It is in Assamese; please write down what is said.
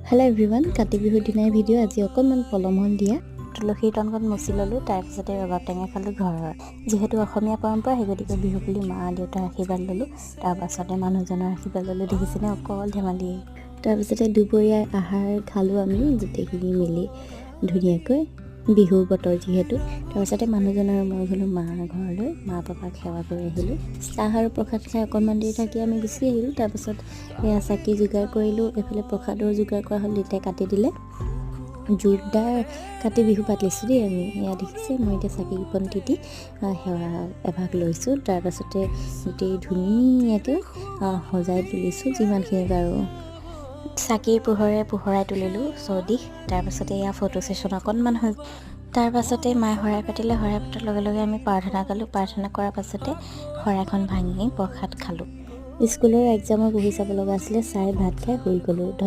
हेलो एवरीवन काति बिहुर दिनार भिडिओ आज अकमान पलमन दिया तुलसी तनकन मचि ललो तारपिछते रबाब टेঙা खालु घर जेहेतु अखमिया परम्परा हे गतिके बिहु बुली मा देउतार आशीर्वाद ललो तार पाछते मानुहजনৰ आशीर्वाद ललो देखिसेने अकल धेमाली तारपिछते दुपरिया आहार खालु आमी जेतेखिनि मिली धुनियाকৈ बिहु बतर जेहेतु तारपिछते मानुहजনৰ মই গলো মা ঘৰলৈ মা পাপাক সেৱা কৰি আহিলো চাহ আৰু প্ৰসাদ খাই অকমান দেৰি থাকি আমি গুচি আহিলো তাৰপিছত এয়া চাকি যোগাৰ কৰিলো এফালে প্ৰসাদৰ যোগাৰ কৰা হল লিতে কাটি দিলে জোৰদাৰ কাটি বিহু পাতিছো দেই আমি এয়া দেখিছে মই এতিয়া চাকি বন্তি দি সেৱা এভাগ লৈছো তাৰপিছতে গোটেই ধুনীয়াকৈ সজাই তুলিছো যিমানখিনি বাৰু চাকিৰ পোহৰে পোহৰাই তুলিলো চৌদিশ তাৰপিছতে এয়া ফটো সেশন অকণমান হ'ল তাৰপাছতে মাই হৰাই পাতিলে হৰাই পাতাৰ লগে লগে আমি প্ৰাৰ্থনা কৰিলো প্ৰাৰ্থনা কৰাৰ পাছতে হৰাইখন ভাঙি প্ৰসাদ খালো স্কুলৰ এক্সামৰ বহি চাব লগা আছিলে চাই ভাত খাই শুই গলো।